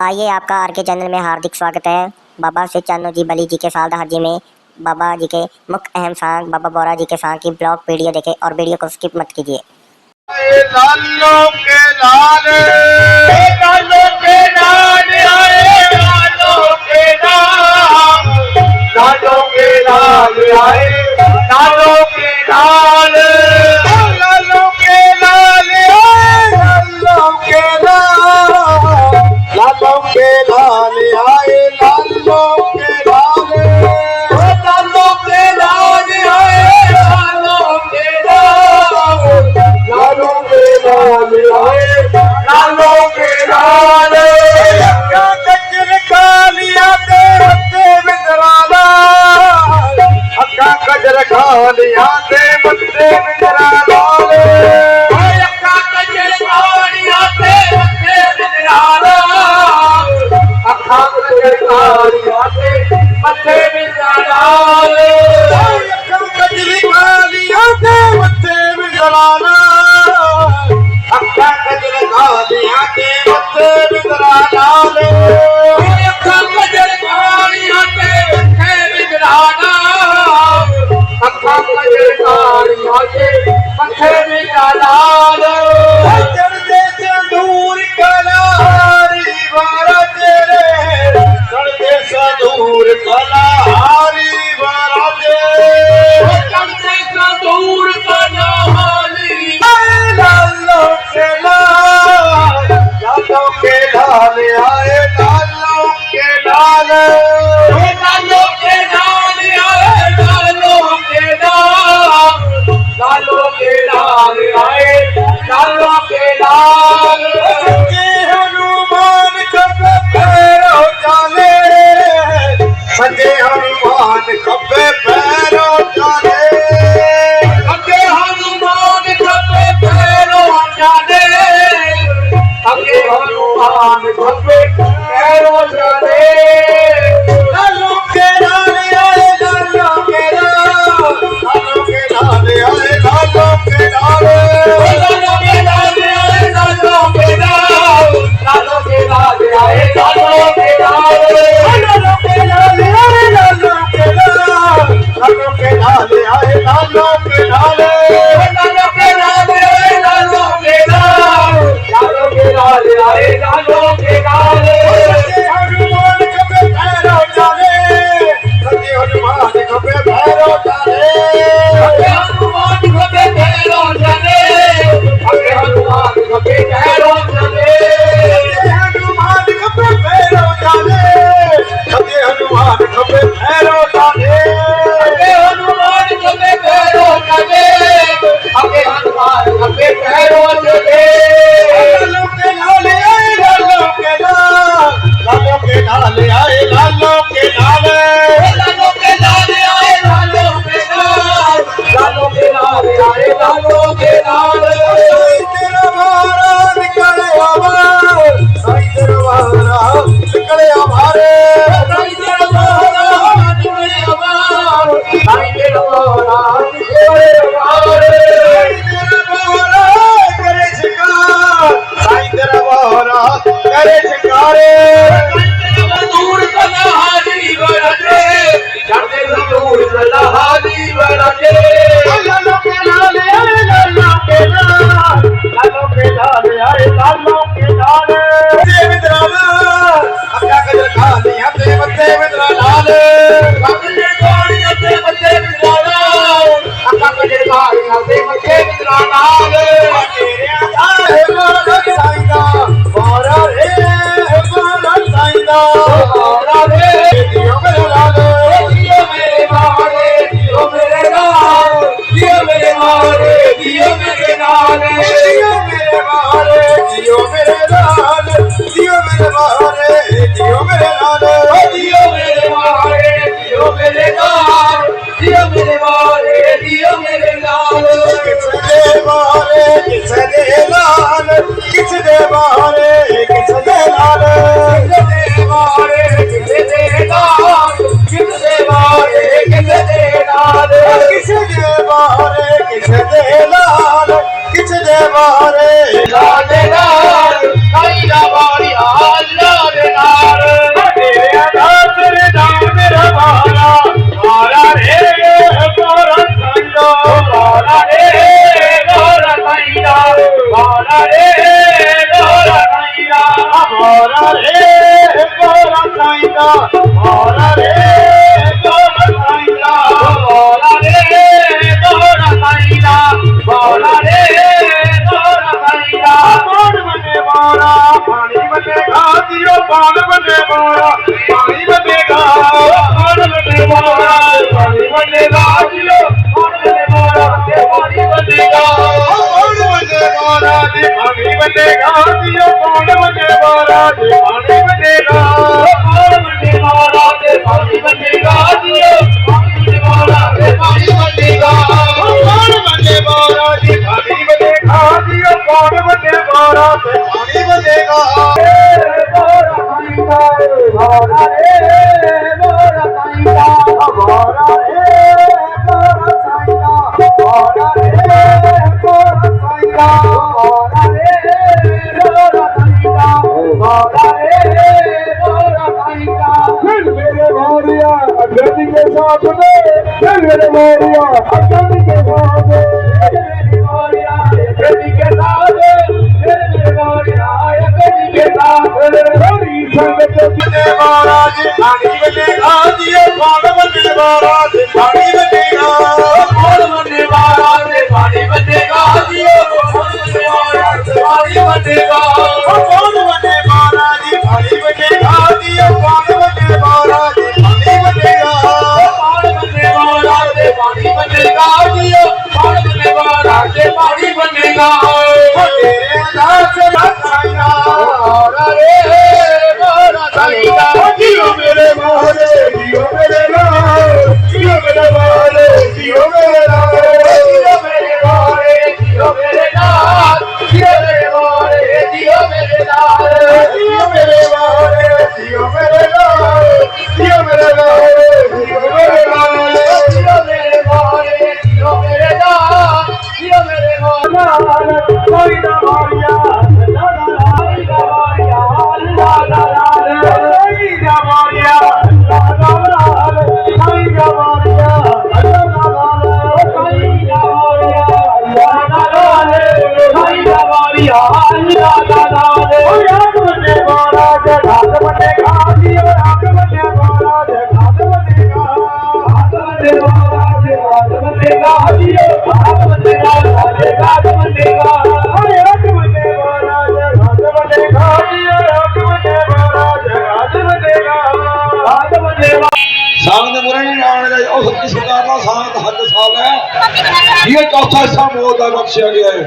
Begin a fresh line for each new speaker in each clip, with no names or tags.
आइए आपका R K channel में हार्दिक स्वागत है। बाबा से चानो जी बली जी के साल हाजी में बाबा जी के मुख्य अहम सांग बाबा बोरा जी के सांग की ब्लॉग वीडियो देखें और वीडियो को स्किप मत कीजिए।
लालों के लाल लालों के लाल आए लालों के लाल लालों के लाल आए लालों के लाल लालों के लाल आए लालों के लाल लालों के लाल आए लालों के लाल लालों के लाल आए लालों के लाल लालों के लाल आए लालों के लाल क्या कचर कालिया ते बत्ते बिदराला अक्का कचर कालिया ते बत्ते बिदराला अक्का कचर कालिया ते बत्ते बिदराला अक्का कचर कालिया ते बत्ते बिदराला अक्का कचर कालिया ते बत्ते बिदराला अक्का कजर कालिया ते बत्ते बिदरा लाल अक्का कजर कालिया ते बत्ते बिदरा लाल अक्का कजर कालिया ते बत्ते बिदरा लाल चढ़ते संदूर कलाहारी बारा तेरे चढ़ते संदूर कलाहारी बारा तेरे चढ़ते संदूर कलाहारी लालों के लाल लालों के लाल आए लालों के लाल लालों के लाल आए लालों के लाल लालों के लाल आए लालों के लाल सच्चे हनुमान खब्बे पैरों चाले सच्चे हनुमान खब्बे पैरों चाले सच्चे हनुमान खब्बे पैरों चाले सच्चे हनुमान खब्बे पैरों चाले लालों के लाल आए लालों के लाल लालों के लाल आए लालों के लाल लालों के लाल आए लालों के लाल लालों के लाल आए लालों के लाल लालों के लाल आए लालों के लाल लालों के लाल आए लालों के लाल लालों के लाल आए लालों के लाल लालों के लाल आए लालों के लाल सच्चे हनुमान खब्बे पैरों चाले सच्चे हनुमान खब्बे पैरों चाले सच्चे हनुमान खब्बे पैरों चाले सच्चे हनुमान खब्बे पैरों चाले सच्चे हनुमान खब्बे पैरों चाले सच्चे हनुमान खब्बे पैरों चाले सच्चे हनुमान खब्बे पैरों चाले सच्चे हनुमान खब्बे पैरों चाले लालों के लाल आए लालों के लाल लालों के लाल आए लालों के लाल लालों के लाल आए लालों के लाल लालों के लाल आए लालों के लाल साईं तेरा वारा निकले हमारे साईं तेरा वारा निकले हमारे साईं तेरा वारा निकले हमारे साईं तेरा वारा निकले हमारे साईं तेरा वारा करे शिकार साईं तेरा वारा करे शिकारे दूर कलाहारी बरते चढ़ते दूर कलाहारी बरते लालों के लाल आए लालों के लाल लालों के लाल आए लालों के लाल बत्ते बिदरा लाल अक्का कजर कालिया ते बत्ते बिदरा लाल कजर कालिया ते बत्ते बिदरा लाल अक्का कजर कालिया ते बत्ते बिदरा लाल तेरे आए बोरा साईं दा बोरा रे बोरा साईं दा बोरा रे दियो मेरे लाल दियो मेरे मारे दियो मेरे लाल दियो मेरे मारे दियो मेरे लाल दियो मेरे मारे दियो मेरे लाल दियो मेरे मारे दियो मेरे लाल दियो मेरे मारे दियो मेरे लाल दियो मेरे मारे दियो मेरे लाल किसने मारे किसने लाल किसने मारे किसने लाल किसने मारे किसने लाल किसने मारे किसने लाल किसने मारे किसने लाल किसने मारे लाल लाल रे गोरा साईंदा भोला रे गोरा साईंदा भोला रे गोरा साईंदा भोला रे गोरा साईंदा कौन बने मोरा पानी बनेगा दियो कौन बने मोरा पानी बनेगा कौन बने मोरा पानी बनेगा दियो कौन बने मोरा पानी बनेगा कौन बने मोरा पानी बनेगा दियो कौन बने मोरा पानी बनेगा कौन बने मोरा पानी बनेगा दियो कौन बने मोरा पानी बनेगा कौन बने मोरा पानी बनेगा दियो कौन बने मोरा पानी बनेगा भोला रे मोरा साईंदा भोला रे मोरा साईंदा भोला रे मोरा साईंदा भोला रे मोरा साईंदा भोला रे मोरा साईंदा फिर मेरे मोरिया अगनी के साथ में फिर मेरे मोरिया अगनी के साथ में मेरी मोरिया अगनी के साथ फिर मेरे मोरिया अगनी के साथ हरी संगत बने महाराज पानी बनेगा दिए कौन बने महाराज पानी बनेगा कौन बने महाराज पानी बनेगा दिए कौन बने महाराज पानी बनेगा कौन बने महाराज पानी बनेगा दिए कौन बने महाराज पानी बनेगा कौन बने महाराज पानी बनेगा दिए कौन बने महाराज पानी बनेगा तेरे आधार से साईंदा रे मोरा साईंदा जियो मेरे मोहरे जियो मेरे लाल जियो मेरे मोहरे जियो मेरे लाल जियो मेरे मोहरे जियो मेरे लाल जियो मेरे मोहरे जियो मेरे लाल जियो मेरे मोहरे जियो मेरे लाल जियो मेरे मोहरे जियो मेरे लाल जियो मेरे मोहरे जियो मेरे लाल जियो मेरे मोहरे कोई ना मारिया ला ला ला मारिया ला ला ला कोई ना मारिया ला ला ला कोई ना मारिया ला ला ला कोई ना मारिया ला ला ला कोई ना मारिया ला ला ला ओ याद बने महाराज घाट बने घाटी और आग बने महाराज घाट बने घाट बने महाराज घाट बने घाटी और आग बने महाराज घाट बने घाट बने महाराज घाट बने घाटी और आग बने महाराज घाट बने घाट बने
सांग ने बुरा नहीं जाने का और सच्ची सरकार का सांग का हद साल है ये चौथा हिस्सा मोद का बख्शिया गया है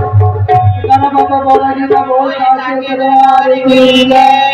बाबा बोला जी का बहुत आशीर्वाद है।